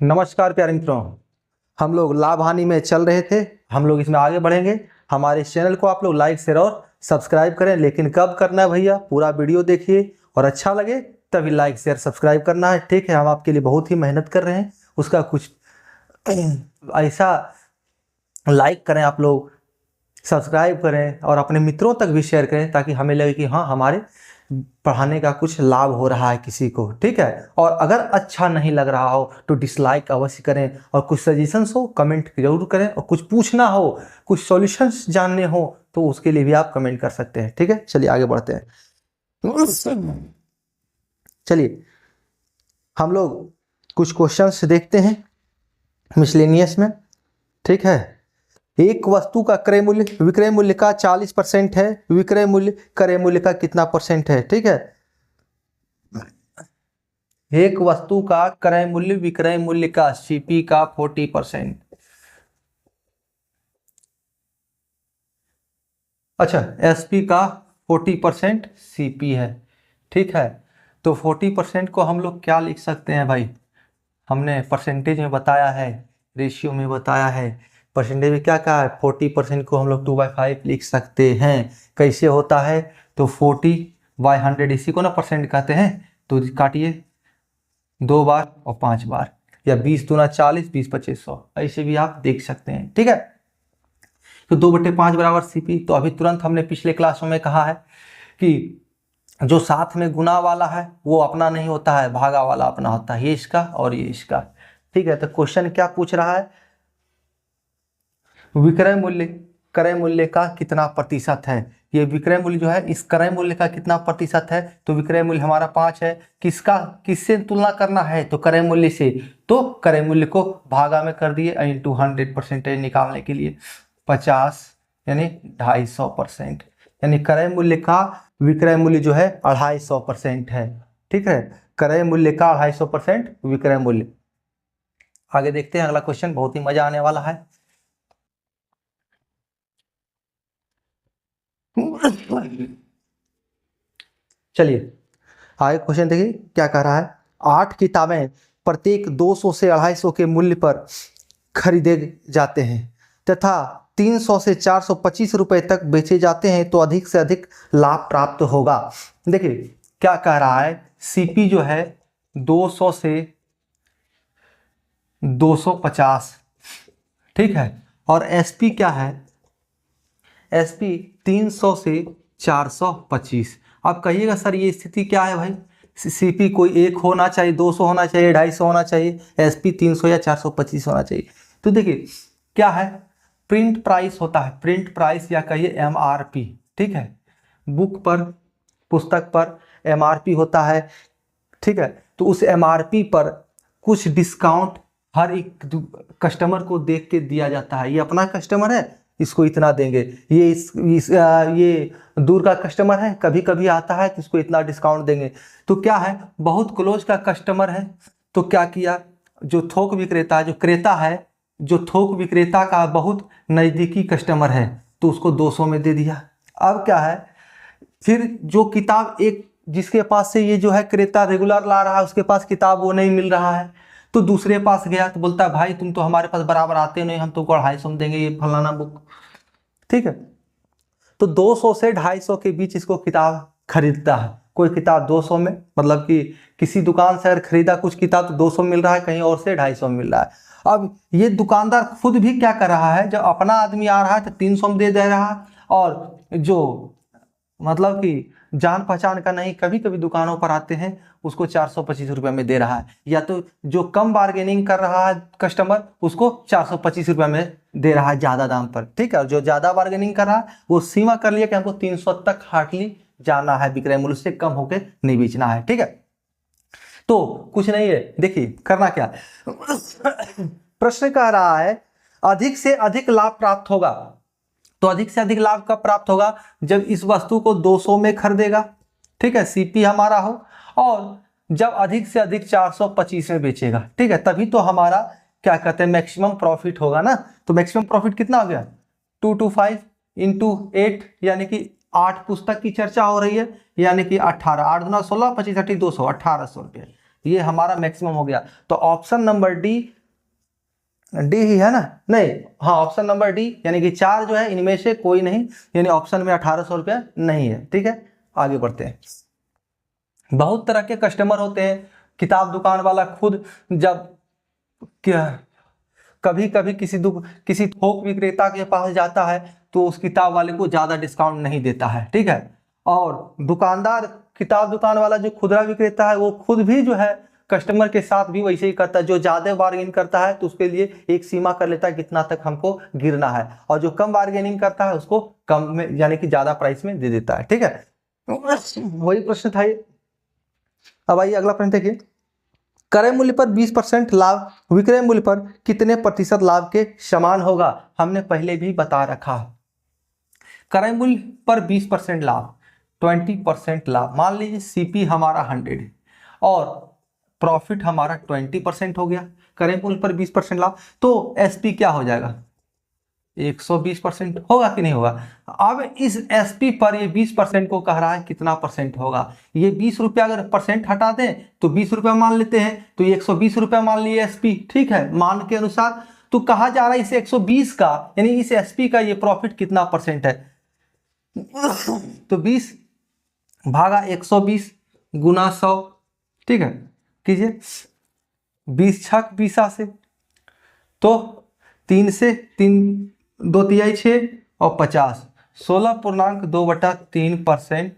नमस्कार प्यारे मित्रों, हम लोग लाभ हानि में चल रहे थे। हम लोग इसमें आगे बढ़ेंगे। हमारे इस चैनल को आप लोग लाइक शेयर और सब्सक्राइब करें, लेकिन कब करना है भैया? पूरा वीडियो देखिए और अच्छा लगे तभी लाइक शेयर सब्सक्राइब करना है, ठीक है। हम आपके लिए बहुत ही मेहनत कर रहे हैं, उसका कुछ ऐसा लाइक करें, आप लोग सब्सक्राइब करें और अपने मित्रों तक भी शेयर करें, ताकि हमें लगे कि हाँ, हमारे पढ़ाने का कुछ लाभ हो रहा है किसी को, ठीक है। और अगर अच्छा नहीं लग रहा हो तो डिसलाइक अवश्य करें, और कुछ सजेशंस हो कमेंट जरूर करें, और कुछ पूछना हो, कुछ सॉल्यूशंस जानने हो तो उसके लिए भी आप कमेंट कर सकते हैं, ठीक है। चलिए आगे बढ़ते हैं। चलिए हम लोग कुछ क्वेश्चंस देखते हैं मिसलेनियस में, ठीक है। एक वस्तु का क्रय मूल्य विक्रय मूल्य का 40% है, विक्रय मूल्य क्रय मूल्य का कितना परसेंट है, ठीक है। एक वस्तु का क्रय मूल्य विक्रय मूल्य का सीपी का 40%। अच्छा, एसपी का 40% सीपी है, ठीक है। तो 40% को हम लोग क्या लिख सकते हैं भाई? हमने परसेंटेज में बताया है, रेशियो में बताया है। परसेंटेज में क्या कहा है? 40% को हम लोग 2/5 लिख सकते हैं। कैसे होता है? तो 40/100, इसी को ना परसेंट कहते हैं। तो काटिए 2 बार और 5 बार, या 20 दूना 40, 20 25 100, ऐसे भी आप देख सकते हैं, ठीक है। तो 2/5 बराबर सीपी। तो अभी तुरंत हमने पिछले क्लासों में कहा है कि जो साथ में गुना वाला है वो अपना नहीं होता है, भागा वाला अपना होता है। ये इसका और ये इसका, ठीक है। तो क्वेश्चन क्या पूछ रहा है? विक्रय मूल्य क्रय मूल्य का कितना प्रतिशत है? ये विक्रय मूल्य जो है इस क्रय मूल्य का कितना प्रतिशत है? तो विक्रय मूल्य हमारा 5 है। किससे तुलना करना है? तो क्रय मूल्य से। तो क्रय मूल्य को भागा में कर दिए इंटू 100% निकालने के लिए 50 यानी 250%, यानी क्रय मूल्य का विक्रय मूल्य जो है 250% है, ठीक है। क्रय मूल्य का 250% विक्रय मूल्य। आगे देखते हैं अगला क्वेश्चन, बहुत ही मजा आने वाला है। चलिए आगे क्वेश्चन देखिए क्या कह रहा है। 8 किताबें प्रत्येक 200 से 250 के मूल्य पर खरीदे जाते हैं तथा 300 से 425 रुपए तक बेचे जाते हैं, तो अधिक से अधिक लाभ प्राप्त होगा। देखिए क्या कह रहा है, सीपी जो है 200 से 250, ठीक है। और एसपी क्या है? एसपी 300 से 425। अब कहिएगा सर ये स्थिति क्या है भाई? सीपी कोई एक होना चाहिए, 200 होना चाहिए, 250 होना चाहिए, एसपी 300 या 425 होना चाहिए। तो देखिए क्या है, प्रिंट प्राइस होता है, प्रिंट प्राइस या कहिए एमआरपी, ठीक है। बुक पर, पुस्तक पर एमआरपी होता है, ठीक है। तो उस एमआरपी पर कुछ डिस्काउंट हर एक कस्टमर को देख के दिया जाता है। ये अपना कस्टमर है, इसको इतना देंगे। ये दूर का कस्टमर है, कभी कभी आता है तो इसको इतना डिस्काउंट देंगे। तो क्या है, बहुत क्लोज का कस्टमर है, तो क्या किया, जो थोक विक्रेता जो क्रेता है, जो थोक विक्रेता का बहुत नज़दीकी कस्टमर है, तो उसको 200 में दे दिया। अब क्या है, फिर जो किताब एक जिसके पास से ये जो है क्रेता रेगुलर ला रहा है, उसके पास किताब वो नहीं मिल रहा है, तो दूसरे पास गया तो बोलता है भाई तुम तो हमारे पास बराबर आते नहीं, हम तुमको 250 में देंगे ये फलाना बुक, ठीक है। तो 200 से 250 के बीच इसको किताब खरीदता है। कोई किताब 200 में, मतलब कि किसी दुकान से अगर खरीदा कुछ किताब तो 200 मिल रहा है, कहीं और से 250 में मिल रहा है। अब ये दुकानदार खुद भी क्या कर रहा है, जब अपना आदमी आ रहा है तो 300 में दे रहा है, और जो मतलब कि जान पहचान का नहीं, कभी कभी दुकानों पर आते हैं, उसको 425 रुपये में दे रहा है। या तो जो कम बार्गेनिंग कर रहा है कस्टमर, उसको 425 रुपये में दे रहा है ज़्यादा दाम पर, ठीक है। और जो ज़्यादा बार्गेनिंग कर रहा है वो सीमा कर लिया कि हमको 300 तक हार्डली जाना है, विक्रय मूल्य से कम होकर नहीं बेचना है, ठीक है। तो कुछ नहीं है, देखिए करना क्या प्रश्न कह रहा है अधिक से अधिक लाभ प्राप्त होगा। तो अधिक से अधिक लाभ कब प्राप्त होगा? जब इस वस्तु को 200 में खरीदेगा, ठीक है, सीपी हमारा हो, और जब अधिक से अधिक 425 में बेचेगा, ठीक है, तभी तो हमारा क्या कहते हैं मैक्सिमम प्रॉफिट होगा ना। तो मैक्सिमम प्रॉफिट कितना हो गया? 225 इंटू 8, यानी कि 8 पुस्तक की चर्चा हो रही है, यानी कि 18, 8 दूना 16, 25 30 200, 1800 रुपये, ये हमारा मैक्सिमम हो गया। तो ऑप्शन नंबर डी ही है ना, नहीं, हाँ ऑप्शन नंबर डी यानी कि 4 जो है इनमें से कोई नहीं, यानी ऑप्शन में 1800 रुपया नहीं है। ठीक है, आगे बढ़ते हैं। बहुत तरह के कस्टमर होते हैं। किताब दुकान वाला खुद जब क्या कभी कभी किसी थोक विक्रेता के पास जाता है तो उस किताब वाले को ज्यादा डिस्काउंट नहीं देता है। ठीक है, और दुकानदार किताब दुकान वाला जो खुदरा विक्रेता है वो खुद भी जो है कस्टमर के साथ भी वैसे ही करता है। जो ज्यादा बार्गेनिंग करता है तो उसके लिए एक सीमा कर लेता है कितना तक हमको गिरना है, और जो कम बार्गेनिंग करता है उसको कम में यानी कि ज्यादा प्राइस में दे देता है। ठीक है, वही प्रश्न था ये। अब आइए अगला प्रश्न देखिए, क्रय मूल्य पर 20% लाभ विक्रय मूल्य पर कितने प्रतिशत लाभ के समान होगा? हमने पहले भी बता रखा है। क्रय मूल्य पर 20% लाभ, 20% लाभ। मान लीजिए सीपी हमारा 100 है और प्रॉफिट हमारा 20% हो गया। क्रय मूल्य पर 20% लाभ, तो एसपी क्या हो जाएगा? 120% होगा कि नहीं होगा? अब इस एसपी पर ये 20% को कह रहा है कितना परसेंट होगा। ये 20 रुपया अगर परसेंट हटा दें तो 20 रुपया मान लेते हैं, तो ये 120 रुपया मान लिए एसपी। ठीक है, मान के अनुसार तो कहा जा रहा है इस 120 का यानी इस एसपी का ये प्रॉफिट कितना परसेंट है। तो 20 भागा 120 गुना 100। ठीक है, कीजिए 20 छक 20 से, तो 3 से 3 2 तिहाई 6 और 50, 16.2/3%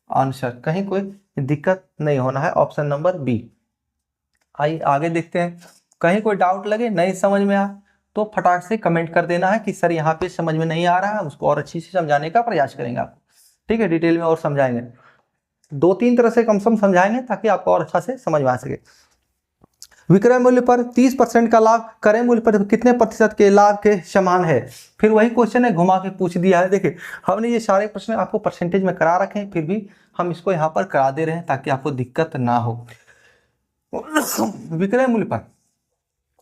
आंसर। कहीं कोई दिक्कत नहीं होना है, ऑप्शन नंबर बी। आइए आगे देखते हैं। कहीं कोई डाउट लगे, नहीं समझ में आ तो फटाक से कमेंट कर देना है कि सर यहाँ पे समझ में नहीं आ रहा है, उसको और अच्छी से समझाने का प्रयास करेंगे आपको। ठीक है, डिटेल में और समझाएंगे, 2-3 तरह से कम से कम समझाएंगे ताकि आपको और अच्छा से समझ में आ सके। विक्रय मूल्य पर 30% का लाभ क्रय मूल्य पर कितने प्रतिशत के लाभ के समान है? फिर वही क्वेश्चन है, घुमा के पूछ दिया है। देखिए हमने ये सारे प्रश्न आपको परसेंटेज में करा रखे हैं, फिर भी हम इसको यहाँ पर करा दे रहे हैं ताकि आपको दिक्कत ना हो। विक्रय मूल्य पर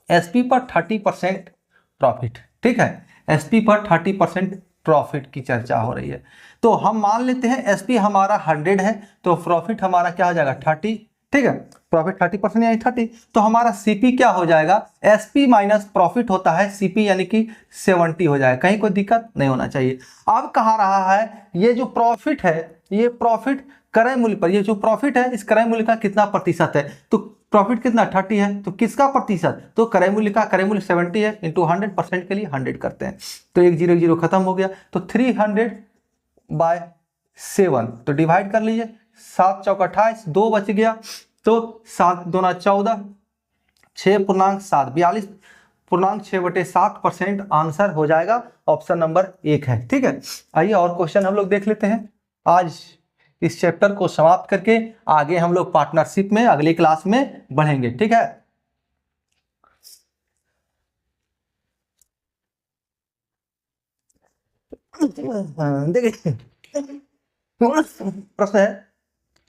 एसपी पर 30% प्रॉफिट। ठीक है, एसपी पर 30% प्रॉफिट की चर्चा हो रही है, तो हम मान लेते हैं एसपी हमारा 100 है तो प्रॉफिट हमारा क्या हो जाएगा 30। ठीक है, प्रॉफिट 30% यानी 30, तो हमारा सीपी क्या हो जाएगा? एसपी माइनस प्रॉफिट होता है सीपी यानी कि 70 हो जाएगा। कहीं कोई दिक्कत नहीं होना चाहिए। अब कहा रहा है ये जो प्रॉफिट है, ये प्रॉफिट क्रय मूल्य पर, ये जो प्रॉफिट है इस क्रय मूल्य का कितना प्रतिशत है? तो प्रॉफिट कितना 30 है, तो किसका प्रतिशत? तो क्रय मूल्य का, क्रय मूल्य 70 है इंटू 100% के लिए 100 करते हैं, तो 1 0 0 खत्म हो गया। तो 300/7, तो डिवाइड कर लीजिए, 7 चौक 28, 2 बच गया, तो 7 दूना 14, 6.7 42.6/7% आंसर हो जाएगा। ऑप्शन नंबर 1 है। ठीक है, आइए और क्वेश्चन हम लोग देख लेते हैं। आज इस चैप्टर को समाप्त करके आगे हम लोग पार्टनरशिप में अगली क्लास में बढ़ेंगे। ठीक है, देखिए प्रश्न है,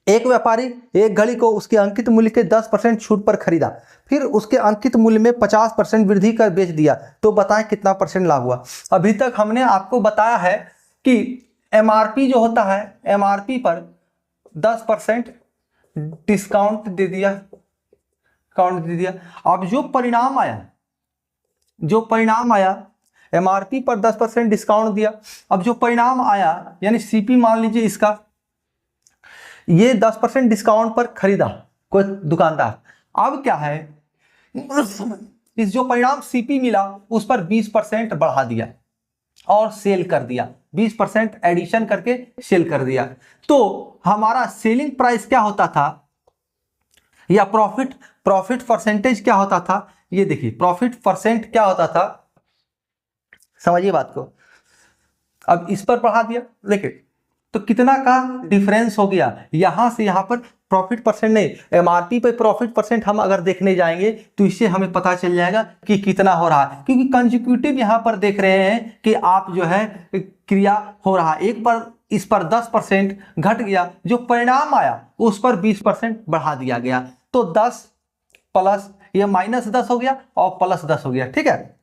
एक व्यापारी एक घड़ी को उसके अंकित मूल्य के 10% छूट पर खरीदा, फिर उसके अंकित मूल्य में 50% वृद्धि कर बेच दिया, तो बताएं कितना परसेंट लाभ हुआ। अभी तक हमने आपको बताया है कि एमआरपी जो होता है, एमआरपी पर 10% डिस्काउंट दे दिया, अब जो परिणाम आया एमआरपी पर 10% डिस्काउंट दिया, अब जो परिणाम आया यानी सीपी मान लीजिए इसका, ये 10% डिस्काउंट पर खरीदा कोई दुकानदार, अब क्या है इस जो परिणाम सीपी मिला उस पर 20% बढ़ा दिया और सेल कर दिया, 20% एडिशन करके सेल कर दिया, तो हमारा सेलिंग प्राइस क्या होता था या प्रॉफिट परसेंटेज क्या होता था? ये देखिए प्रॉफिट परसेंट क्या होता था, समझिए बात को। अब इस पर बढ़ा दिया, देखिए तो कितना का डिफरेंस हो गया, यहां से यहां पर प्रॉफिट परसेंट नहीं, एमआरपी पे प्रॉफिट परसेंट हम अगर देखने जाएंगे तो इससे हमें पता चल जाएगा कि कितना हो रहा है, क्योंकि कंसेक्यूटिव यहां पर देख रहे हैं कि आप जो है क्रिया हो रहा है, एक पर इस पर 10% घट गया, जो परिणाम आया उस पर 20% बढ़ा दिया गया, तो 10 प्लस ये -10 हो गया और +10 हो गया। ठीक है,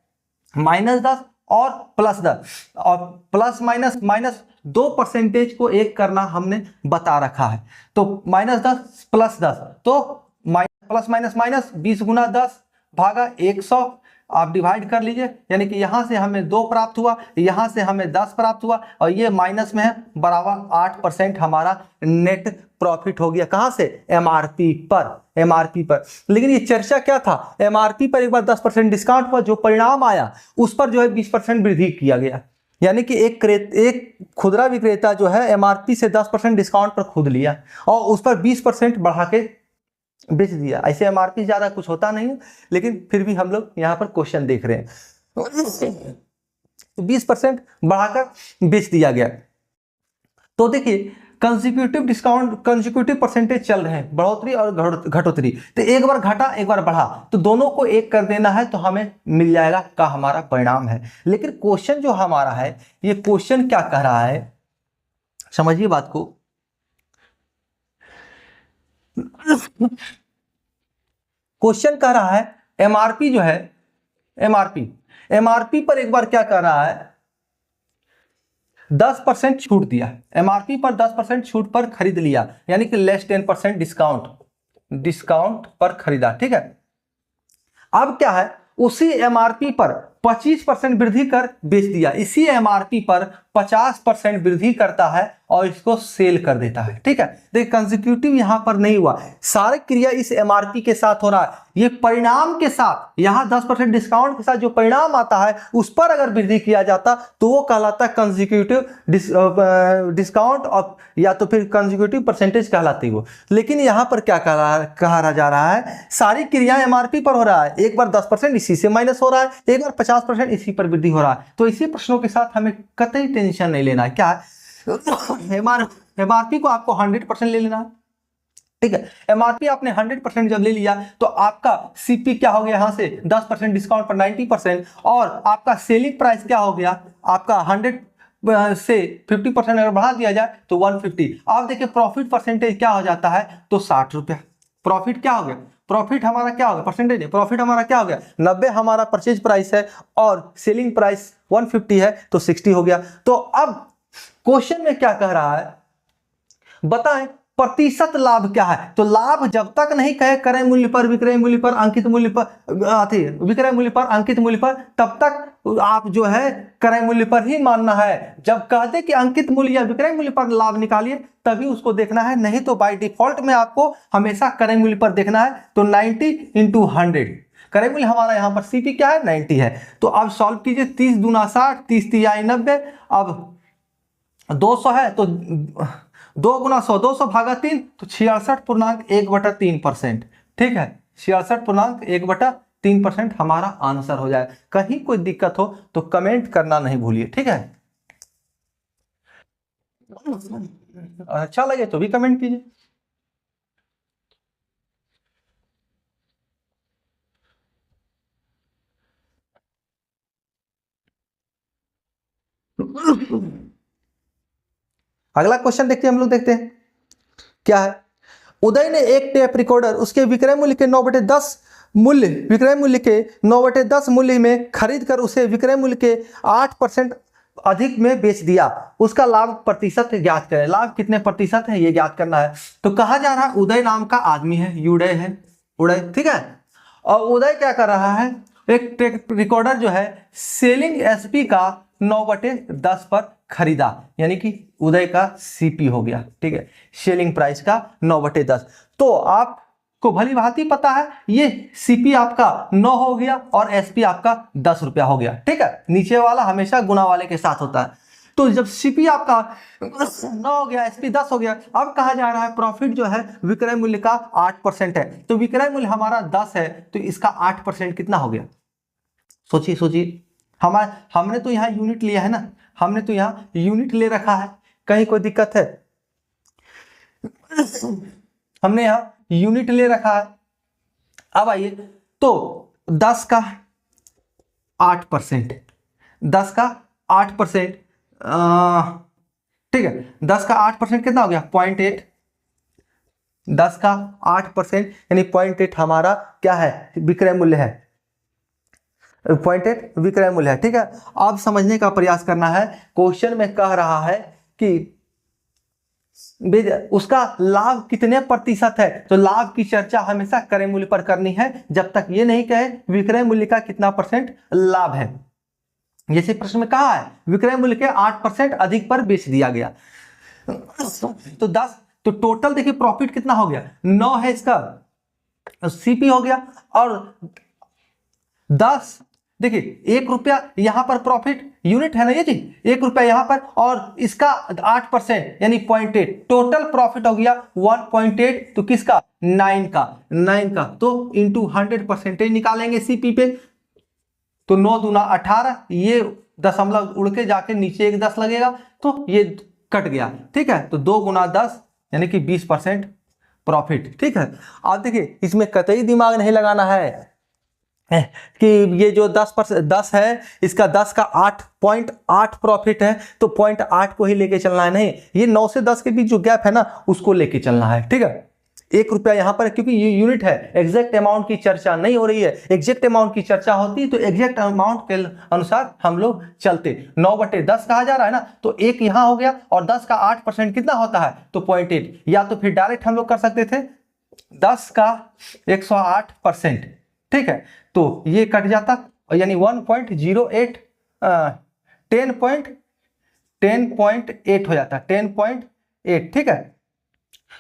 -10 और +10 और प्लस माइनस 2% को एक करना हमने बता रखा है, तो -10 + 10 तो प्लस माइनस माइनस 20 गुना 10 भागा 100 आप डिवाइड कर लीजिए, यानी कि यहां से हमें 2 प्राप्त हुआ, यहां से हमें 10 प्राप्त हुआ और ये माइनस में है, बराबर 8% हमारा नेट प्रॉफिट हो गया। कहां से? एमआरपी पर, एमआरपी पर। लेकिन ये चर्चा क्या था, एमआरपी पर एक बार 10% डिस्काउंट हुआ, जो परिणाम आया उस पर जो है 20% वृद्धि किया गया, यानी कि एक खुदरा विक्रेता जो है एमआरपी से 10% डिस्काउंट पर खुद लिया और उस पर 20% बढ़ा के बेच दिया। ऐसे एमआरपी ज्यादा कुछ होता नहीं है, लेकिन फिर भी हम लोग यहाँ पर क्वेश्चन देख रहे हैं। 20% बढ़ाकर बेच दिया गया। तो देखिए कंसेक्यूटिव डिस्काउंट, कंसेक्यूटिव परसेंटेज चल रहे हैं, बढ़ोतरी और घटोतरी। तो एक बार घटा एक बार बढ़ा, तो दोनों को एक कर देना है तो हमें मिल जाएगा का हमारा परिणाम है। लेकिन क्वेश्चन जो हमारा है, ये क्वेश्चन क्या कह रहा है, समझिए बात को। क्वेश्चन कह रहा है एमआरपी जो है, एमआरपी पर एक बार क्या कर रहा है, 10% छूट दिया, एमआरपी पर 10% छूट पर खरीद लिया, यानी कि लेस 10% डिस्काउंट पर खरीदा। ठीक है, अब क्या है, उसी एमआरपी पर 25% वृद्धि कर बेच दिया, इसी एमआरपी पर 50% वृद्धि करता है और इसको सेल कर देता है। ठीक है, देखिए कंसेक्यूटिव यहां पर नहीं हुआ, सारी क्रिया इस एमआरपी के साथ हो रहा है। ये परिणाम के साथ, यहां 10% डिस्काउंट के साथ जो परिणाम आता है उस पर अगर वृद्धि किया जाता तो वो कहलाता है कंसेक्यूटिव डिस्काउंट और या तो फिर कंसेक्यूटिव परसेंटेज कहलाती वो। लेकिन यहां पर क्या कहा जा रहा है, सारी क्रिया एमआरपी पर हो रहा है, एक बार 10% इसी से माइनस हो रहा है, एक बार 50% इसी पर वृद्धि हो रहा है। तो इसी प्रश्नों के साथ हमें कतई टेंशन नहीं लेना है। क्या है, एमआरपी को आपको 100% ले लेना है। ठीक है, एमआरपी आपने 100% जब ले लिया तो आपका सीपी क्या हो गया, यहां से 10% डिस्काउंट पर 90%, और आपका सेलिंग प्राइस क्या हो गया, आपका 100 से 50% अगर बढ़ा दिया जाए तो 150। आप देखिए प्रॉफिट परसेंटेज क्या हो जाता है, तो 60 रुपया प्रॉफिट क्या हो गया, प्रॉफिट हमारा क्या हो गया, परसेंटेज है, प्रॉफिट हमारा क्या हो गया, 90 हमारा परचेज प्राइस है और सेलिंग प्राइस 150 है तो 60 हो गया। तो अब क्वेश्चन में क्या कह रहा है, बताएं प्रतिशत लाभ क्या है। तो लाभ जब तक नहीं कहे क्रय मूल्य पर, विक्रय मूल्य पर, अंकित मूल्य पर, विक्रय मूल्य पर, अंकित मूल्य पर, तब तक आप जो है क्रय मूल्य पर ही मानना है। जब कह दे कि अंकित मूल्य या विक्रय मूल्य पर लाभ निकालिए तभी उसको देखना है, नहीं तो बाय डिफॉल्ट में आपको हमेशा क्रय मूल्य पर देखना है। तो 90 × 100, क्रय मूल्य हमारा यहाँ पर सीपी क्या है, 90 है। तो अब सॉल्व कीजिए, 30 दूना 60, 30 तिहाई 90, अब 200 है तो 2 × 100 200 भागा 3 तो 66.1/3%। ठीक है, 66.1/3% हमारा आंसर हो जाए। कहीं कोई दिक्कत हो तो कमेंट करना नहीं भूलिए। ठीक है, अच्छा लगे तो भी कमेंट कीजिए। अगला क्वेश्चन देखते हैं, हम लोग देखते हैं क्या है। उदय ने एक टेप रिकॉर्डर उसके विक्रय मूल्य के 9/10 मूल्य, विक्रय मूल्य के 9/10 मूल्य में खरीद कर उसे विक्रय मूल्य के 8% अधिक में बेच दिया। उसका लाभ प्रतिशत ज्ञात करें। लाभ कितने प्रतिशत है ये ज्ञात करना है। तो कहा जा रहा है उदय नाम का आदमी है, उदय है, उदय, ठीक है। और उदय क्या कर रहा है, एक टेप रिकॉर्डर जो है सेलिंग एसपी का 9/10 पर खरीदा, यानी कि उदय का सीपी हो गया। ठीक है, सेलिंग प्राइस का 9/10। तो आपको भली भांति पता है ये सीपी आपका 9 हो गया और एसपी आपका 10 रुपया हो गया। ठीक है, नीचे वाला हमेशा गुना वाले के साथ होता है। तो जब सीपी आपका 9 हो गया, एसपी 10 हो गया, अब कहा जा रहा है प्रॉफिट जो है विक्रय मूल्य का 8% है। तो विक्रय मूल्य हमारा 10 है तो इसका 8% कितना हो गया, सोचिए सोचिए। हमने तो यहाँ यूनिट लिया है ना, हमने तो यहाँ यूनिट ले रखा है, कहीं कोई दिक्कत है, हमने यहाँ यूनिट ले रखा है। अब आइए, तो 10 का 8%, 10 का 8%, ठीक है, 10 का 8% कितना हो गया, 0.8। 10 का 8% यानी 0.8 हमारा क्या है, विक्रय मूल्य है, 0.8 विक्रय मूल्य है। ठीक है, अब समझने का प्रयास करना है। क्वेश्चन में कह रहा है कि उसका लाभ कितने प्रतिशत है, तो लाभ की चर्चा हमेशा क्रय मूल्य पर करनी है, जब तक ये नहीं कहे विक्रय मूल्य का कितना परसेंट लाभ है। जैसे प्रश्न में कहा है विक्रय मूल्य के 8% अधिक पर बेच दिया गया, तो 10, तो टोटल देखिए प्रॉफिट कितना हो गया, 9 है इसका सीपी हो गया, और 10 देखिए 1 रुपया यहां पर प्रॉफिट यूनिट है ना ये चीज, 1 रुपया यहां पर, और इसका 8% यानी 0.8, टोटल प्रॉफिट हो गया 1.8, तो किसका 9 का, तो इंटू 100% निकालेंगे सीपी पे, तो 9 दूना 18, ये दशमलव उड़ के जाके नीचे एक 10 लगेगा, तो ये कट गया, ठीक है, तो 2 गुना 10 यानी कि 20% प्रॉफिट, ठीक है। आप देखिए इसमें कतई दिमाग नहीं लगाना है कि ये जो 10% है, इसका 10 का 8.8 प्रॉफिट है, तो 0.8 को ही लेके चलना है, नहीं, ये 9 से 10 के बीच जो गैप है ना उसको लेके चलना है, ठीक है। 1 रुपया यहां पर, क्योंकि ये यूनिट है, एग्जैक्ट अमाउंट की चर्चा नहीं हो रही है, एग्जैक्ट अमाउंट की चर्चा होती तो एग्जैक्ट अमाउंट के अनुसार हम लोग चलते। 9/10 कहा जा रहा है ना, तो 1 यहां हो गया, और 10 का 8% कितना होता है, तो 0.8, या तो फिर डायरेक्ट हम लोग कर सकते थे 10 का 108%, ठीक है, तो ये कट जाता, यानी 1.08 10.8 हो जाता, 10.8, ठीक है।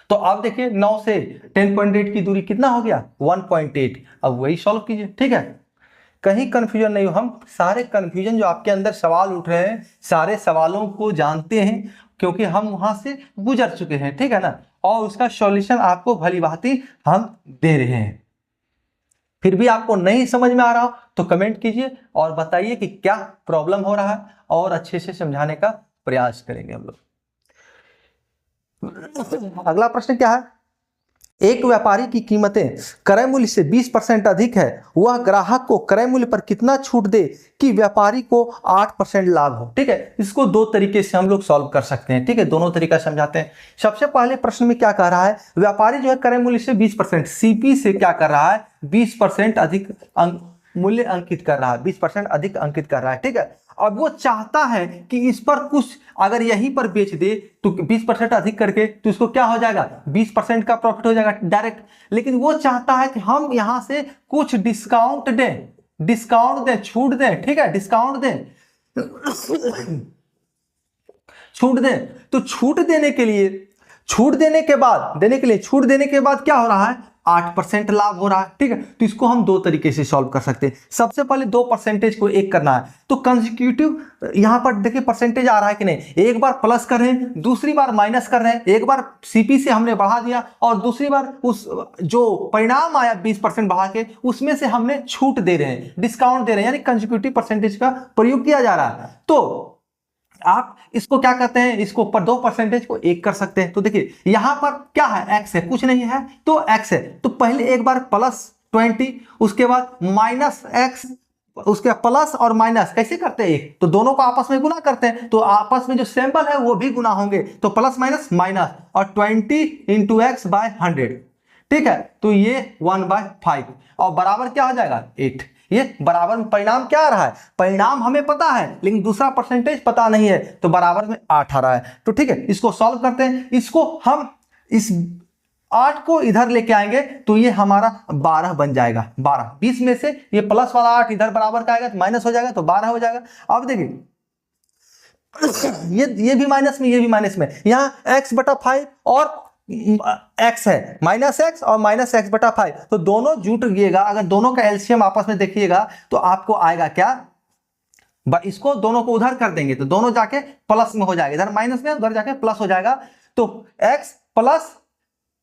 तो आप देखिए 9 से 10.8 की दूरी कितना हो गया, 1.8, अब वही सॉल्व कीजिए, ठीक है, कहीं कंफ्यूजन नहीं हो। हम सारे कंफ्यूजन जो आपके अंदर सवाल उठ रहे हैं, सारे सवालों को जानते हैं, क्योंकि हम वहां से गुजर चुके हैं, ठीक है ना, और उसका सॉल्यूशन आपको भली भांति हम दे रहे हैं। फिर भी आपको नहीं समझ में आ रहा हो तो कमेंट कीजिए और बताइए कि क्या प्रॉब्लम हो रहा है, और अच्छे से समझाने का प्रयास करेंगे हम लोग। अगला प्रश्न क्या है, एक व्यापारी की कीमतें क्रय मूल्य से 20% अधिक है, वह ग्राहक को क्रय मूल्य पर कितना छूट दे कि व्यापारी को 8% लाभ हो, ठीक है। इसको दो तरीके से हम लोग सॉल्व कर सकते हैं, ठीक है, दोनों तरीका समझाते हैं। सबसे पहले प्रश्न में क्या कह रहा है, व्यापारी जो है क्रय मूल्य से 20%, सीपी से क्या कर रहा है, 20% अधिक मूल्य अंकित कर रहा है, 20% अधिक अंकित कर रहा है, ठीक है। अब वो चाहता है कि इस पर कुछ अगर यहीं पर बेच दे तो 20% अधिक करके, तो इसको क्या हो जाएगा, 20% का प्रॉफिट हो जाएगा डायरेक्ट, लेकिन वो चाहता है कि हम यहां से कुछ डिस्काउंट दें, छूट दें, ठीक है, डिस्काउंट दें, छूट दें। तो छूट देने के लिए छूट देने के बाद क्या हो रहा है, 8% लाभ हो रहा है, ठीक है। तो इसको हम दो तरीके से सॉल्व कर सकते हैं। सबसे पहले 2% को एक करना है, तो कंसेक्यूटिव यहां पर देखिए परसेंटेज आ रहा है कि नहीं, एक बार प्लस कर रहे हैं, दूसरी बार माइनस कर रहे हैं, एक बार सीपी से हमने बढ़ा दिया और दूसरी बार उस जो परिणाम आया 20% बढ़ा के उसमें से हमने छूट दे रहे हैं, डिस्काउंट दे रहे हैं, यानी कंसेक्यूटिव परसेंटेज का प्रयोग किया जा रहा है। तो आप इसको क्या कहते हैं, इसको पर 2% को एक कर सकते हैं। तो देखिए यहां पर क्या है, x है, कुछ नहीं है तो x है, तो पहले एक बार +20, उसके बाद -x, उसके प्लस और माइनस कैसे करते हैं, एक तो दोनों को आपस में गुना करते हैं, तो आपस में जो सैंपल है वो भी गुना होंगे, तो प्लस माइनस माइनस, और 20 × x/100, ठीक है, तो ये 1/5, और बराबर क्या हो जाएगा, 8। ये बराबर में परिणाम क्या आ रहा है, परिणाम हमें पता है लेकिन दूसरा परसेंटेज पता नहीं है, तो बराबर में 8 आ रहा है। तो ठीक है, इसको सॉल्व करते हैं, इसको हम इस 8 को इधर लेके आएंगे तो ये हमारा 12 बन जाएगा, 12, 20 में से ये प्लस वाला 8 इधर बराबर का आएगा तो माइनस हो जाएगा, तो 12 हो जाएगा। अब देखिए ये भी माइनस में, ये भी माइनस में, यहाँ x/5 और x है, -x और -x/5, तो दोनों जुट गएगा, अगर दोनों का एलसीएम आपस में देखिएगा तो आपको आएगा क्या, इसको दोनों को उधर कर देंगे तो दोनों जाके प्लस में हो जाएगा, इधर माइनस में उधर जाके प्लस हो जाएगा, तो x +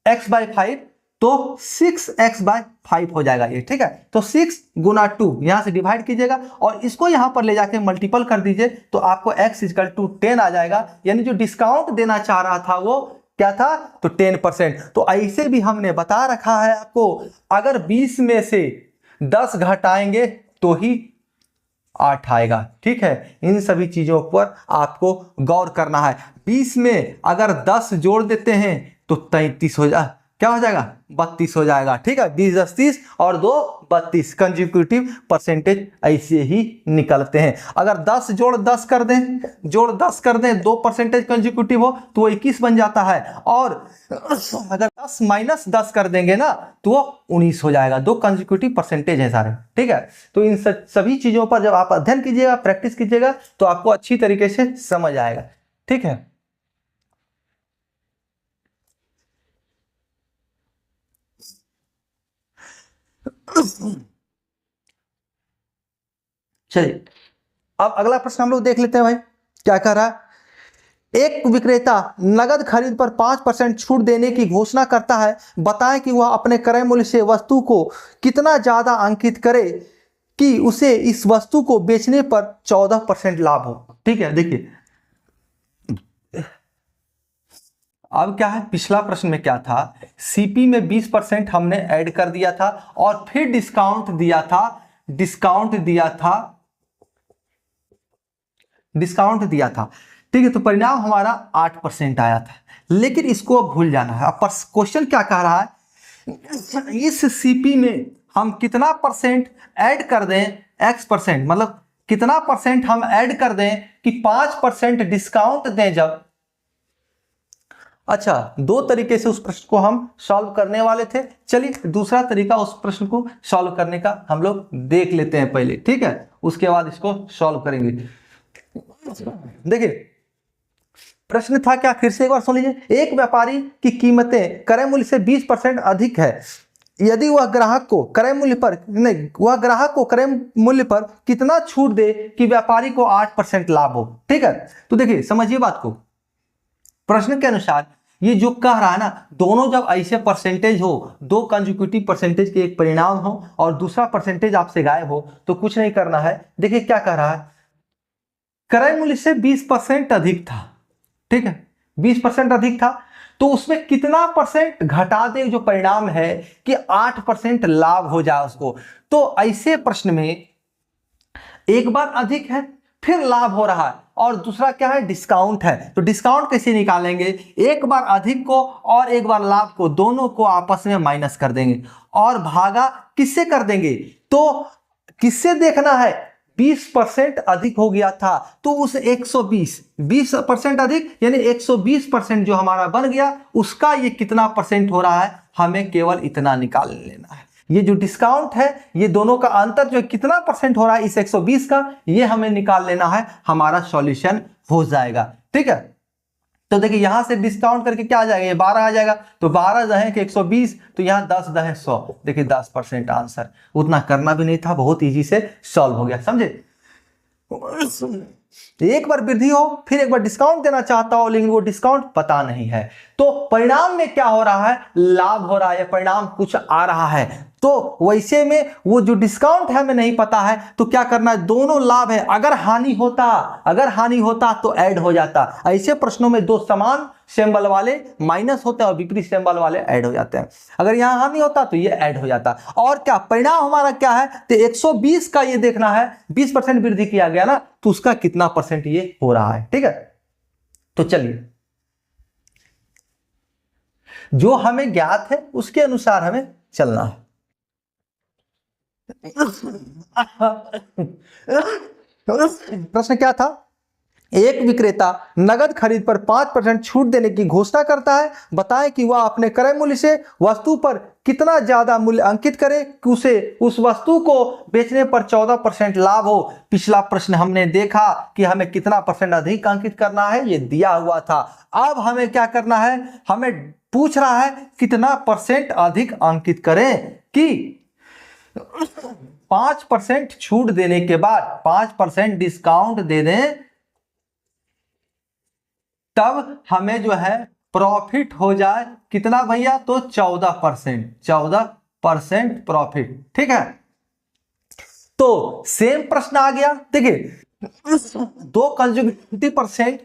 x/5 तो 6x/5 हो जाएगा ये, ठीक है। तो 6 × 2 यहां से डिवाइड कीजिएगा और इसको यहां पर ले जाके मल्टीपल कर दीजिए, तो आपको x = 10 आ जाएगा, यानी जो डिस्काउंट देना चाह रहा था वो क्या था, तो 10%। तो ऐसे भी हमने बता रखा है आपको, अगर 20 में से 10 घटाएंगे तो ही 8 आएगा, ठीक है। इन सभी चीजों पर आपको गौर करना है। 20 में अगर 10 जोड़ देते हैं तो 33 हो जाएगा, क्या हो जाएगा, 32 हो जाएगा, ठीक है। 20 × 10 = 30 और 2 = 32 कंजिक्यूटिव परसेंटेज ऐसे ही निकलते हैं। अगर 10 जोड़ 10 कर दें, 2 परसेंटेज कंजिक्यूटिव हो तो वो 21 बन जाता है, और अगर 10 माइनस 10 कर देंगे ना तो वो 19 हो जाएगा। 2 कंजिक्यूटिव परसेंटेज है सारे, ठीक है। तो इन सभी चीजों पर जब आप अध्ययन कीजिएगा, प्रैक्टिस कीजिएगा तो आपको अच्छी तरीके से समझ आएगा, ठीक है। चलिए अब अगला प्रश्न हम लोग देख लेते हैं भाई, क्या कह रहा है। एक विक्रेता नगद खरीद पर 5% छूट देने की घोषणा करता है, बताएं कि वह अपने क्रय मूल्य से वस्तु को कितना ज्यादा अंकित करे कि उसे इस वस्तु को बेचने पर 14% लाभ हो। ठीक है, देखिए अब क्या है, पिछला प्रश्न में क्या था, सीपी में 20% हमने ऐड कर दिया था और फिर डिस्काउंट दिया था, ठीक है। तो परिणाम हमारा 8% आया था, लेकिन इसको अब भूल जाना है। अब क्वेश्चन क्या कह रहा है, इस सीपी में हम कितना परसेंट ऐड कर दें, x%, मतलब कितना परसेंट हम ऐड कर दें कि 5% डिस्काउंट दें जब। अच्छा, दो तरीके से उस प्रश्न को हम सॉल्व करने वाले थे। चलिए दूसरा तरीका उस प्रश्न को सॉल्व करने का हम लोग देख लेते हैं पहले, ठीक है, उसके बाद इसको सॉल्व करेंगे। देखिए प्रश्न था क्या, फिर से एक बार सुन लीजिए। एक व्यापारी की कीमतें क्रय मूल्य से 20% अधिक है, यदि वह ग्राहक को क्रय मूल्य पर कितना छूट दे कि व्यापारी को 8% लाभ हो। ठीक है, तो देखिए समझिए बात को। प्रश्न के अनुसार ये जो कह रहा है ना, दोनों जब ऐसे परसेंटेज हो, दो कंजिक्यूटिव परसेंटेज के एक परिणाम हो और दूसरा परसेंटेज आपसे गायब हो, तो कुछ नहीं करना है। देखिए क्या कह रहा है, क्रय मूल्य से 20% अधिक था, ठीक है, 20% अधिक था, तो उसमें कितना परसेंट घटा दे जो परिणाम है कि 8% लाभ हो जाए उसको। तो ऐसे प्रश्न में एक बार अधिक है फिर लाभ हो रहा है और दूसरा क्या है, डिस्काउंट है। तो डिस्काउंट कैसे निकालेंगे, एक बार अधिक को और एक बार लाभ को, दोनों को आपस में माइनस कर देंगे और भागा किससे कर देंगे, तो किससे देखना है, 20% अधिक हो गया था तो उस 20% अधिक यानी 120% जो हमारा बन गया, उसका ये कितना परसेंट हो रहा है, हमें केवल इतना निकाल लेना है। ये जो डिस्काउंट है, ये दोनों का अंतर जो कितना परसेंट हो रहा है इस 120 का, ये हमें निकाल लेना है, हमारा सॉल्यूशन हो जाएगा। ठीक है, तो देखिए यहां से डिस्काउंट करके क्या आ जाएगा, ये 12 आ जाएगा, तो 12 दहें कि 120, तो यहां 10 दहें 100, देखिए 10% आंसर। उतना करना भी नहीं था, बहुत इजी से सॉल्व हो गया, समझे। एक बार वृद्धि हो फिर एक बार डिस्काउंट देना चाहता हो, लेकिन वो डिस्काउंट पता नहीं है, तो परिणाम में क्या हो रहा है, लाभ हो रहा है, परिणाम कुछ आ रहा है। तो वैसे में वो जो डिस्काउंट है हमें नहीं पता है, तो क्या करना है, दोनों लाभ है, अगर हानि होता तो ऐड हो जाता। ऐसे प्रश्नों में दो समान सिंबल वाले माइनस होते हैं और विपरीत सिंबल वाले ऐड हो जाते हैं। अगर यहां हानि होता तो ये ऐड हो जाता। और क्या परिणाम हमारा क्या है, तो 120 का ये देखना है, 20% वृद्धि किया गया ना, तो उसका कितना परसेंट ये हो रहा है। ठीक है, तो चलिए जो हमें ज्ञात है उसके अनुसार हमें चलना है। प्रश्न क्या था, एक विक्रेता नगद खरीद पर 5% छूट देने की घोषणा करता है, बताएं कि वह अपने क्रय मूल्य से वस्तु पर कितना ज्यादा मूल्य अंकित करे कि उसे उस वस्तु को बेचने पर 14% लाभ हो। पिछला प्रश्न हमने देखा कि हमें कितना परसेंट अधिक अंकित करना है, ये दिया हुआ था। अब हमें क्या करना है, हमें पूछ रहा है कितना परसेंट अधिक अंकित करें कि 5% छूट देने के बाद 5% डिस्काउंट दे दें, तब हमें जो है प्रॉफिट हो जाए कितना भैया, तो 14% प्रॉफिट। ठीक है, तो सेम प्रश्न आ गया। देखिए दो कंजुगेटिव परसेंट,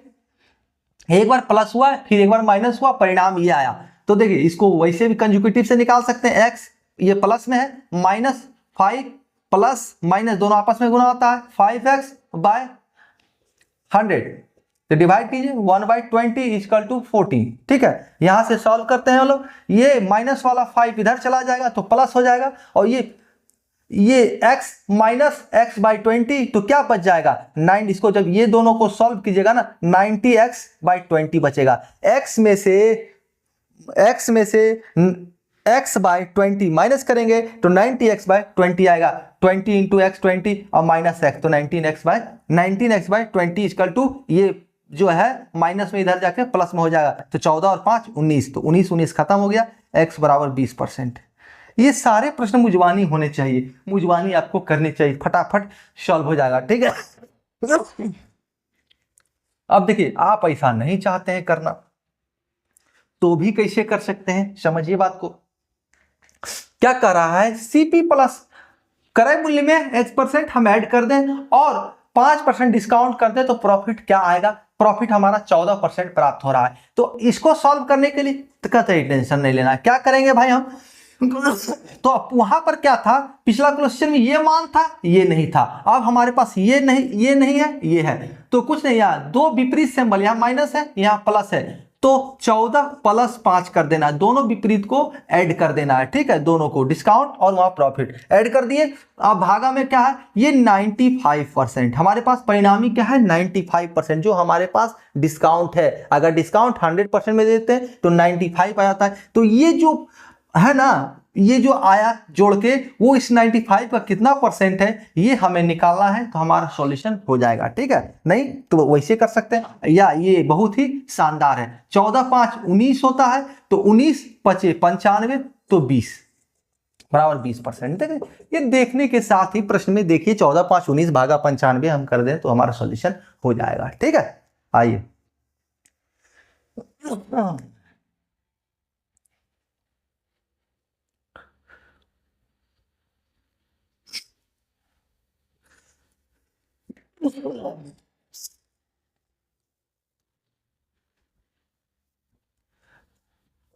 एक बार प्लस हुआ फिर एक बार माइनस हुआ, परिणाम ये आया। तो देखिए इसको वैसे भी कंजुगेटिव से निकाल सकते हैं, एक्स ये प्लस में है, -5 प्लस माइनस दोनों आपस में गुणा होता है, 5x/100, तो डिवाइड कीजिए 1/20 = 14। ठीक है, यहां से सॉल्व करते हैं हम लोग, ये माइनस वाला 5 इधर चला जाएगा तो प्लस हो जाएगा, और ये ये x माइनस एक्स बाई 20, तो क्या बच जाएगा 9। इसको जब ये दोनों को सॉल्व कीजिएगा ना 90x/20 बचेगा। x में से x बाई 20 माइनस करेंगे तो 90x/20 आएगा। 20 इंटू एक्स 20 और माइनस एक्स तो 19x/20 इक्वल टू ये जो है माइनस में इधर जाके प्लस में हो जाएगा। तो 14 और 5 19, तो 19 खत्म हो गया। x बराबर 20%। ये सारे प्रश्न मुजवानी होने चाहिए, मुजवानी आपको करनी चाहिए, फटाफट सॉल्व हो जाएगा। ठीक है। अब देखिए आप ऐसा नहीं चाहते हैं करना तो भी कैसे कर सकते हैं, समझिए बात को। क्या कर रहा है, सीपी प्लस क्रय मूल्य में x% हम ऐड कर दें और 5% डिस्काउंट कर दें तो प्रॉफिट क्या आएगा, प्रॉफिट हमारा 14% प्राप्त हो रहा है। तो इसको सॉल्व करने के लिए कतई टेंशन नहीं लेना। क्या करेंगे भाई हम, तो वहां पर क्या था, पिछला क्वेश्चन में ये मान था, ये नहीं था। अब हमारे पास ये नहीं है, ये है, तो कुछ नहीं, यहाँ दो विपरीत सिंबल, यहाँ माइनस है यहाँ प्लस है, तो 14 प्लस 5 कर देना है, दोनों विपरीत को ऐड कर देना है। ठीक है, दोनों को डिस्काउंट और वहां प्रॉफिट ऐड कर दिए। अब भागा में क्या है, ये 95%, हमारे पास परिणामी क्या है 95%, जो हमारे पास डिस्काउंट है। अगर डिस्काउंट 100% में देते हैं तो 95 आ जाता है। तो ये जो है ना, ये जो आया जोड़ के वो इस 95 का कितना परसेंट है ये हमें निकालना है, तो हमारा सॉल्यूशन हो जाएगा। ठीक है, नहीं तो वैसे कर सकते हैं, या ये बहुत ही शानदार है। 14 5 19 होता है, तो 19 5 95, तो 20 बराबर 20%। देखिए ये देखने के साथ ही प्रश्न में देखिए 14 5 19 भागा 95 हम कर दें तो हमारा सॉल्यूशन हो जाएगा। ठीक है, आइए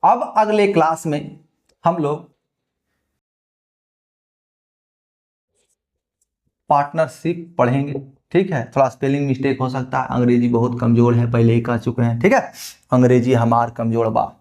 अब अगले क्लास में हम लोग पार्टनरशिप पढ़ेंगे। ठीक है, थोड़ा स्पेलिंग मिस्टेक हो सकता है, अंग्रेजी बहुत कमजोर है, पहले ही कह चुके हैं। ठीक है, अंग्रेजी हमार कमजोर बा।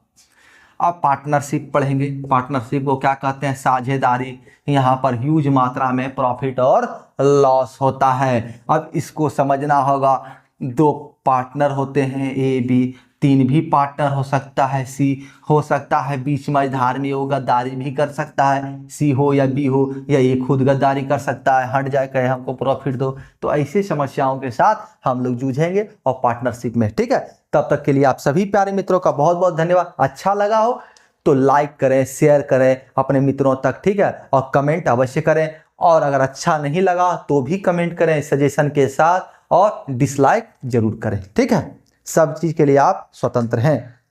अब पार्टनरशिप पढ़ेंगे। पार्टनरशिप को क्या कहते हैं, साझेदारी। यहाँ पर ह्यूज मात्रा में प्रॉफिट और लॉस होता है। अब इसको समझना होगा, दो पार्टनर होते हैं ए बी, तीन भी पार्टनर हो सकता है, सी हो सकता है, बीच मझधार में वो गद्दारी भी कर सकता है, सी हो या बी हो, या ये खुद गद्दारी कर सकता है, हट जाए कहे हमको प्रॉफिट दो। तो ऐसे समस्याओं के साथ हम लोग जूझेंगे और पार्टनरशिप में। ठीक है, तब तक के लिए आप सभी प्यारे मित्रों का बहुत बहुत धन्यवाद। अच्छा लगा हो तो लाइक करें, शेयर करें अपने मित्रों तक। ठीक है, और कमेंट अवश्य करें, और अगर अच्छा नहीं लगा तो भी कमेंट करें सजेशन के साथ, और डिसलाइक जरूर करें। ठीक है, सब चीज के लिए आप स्वतंत्र हैं।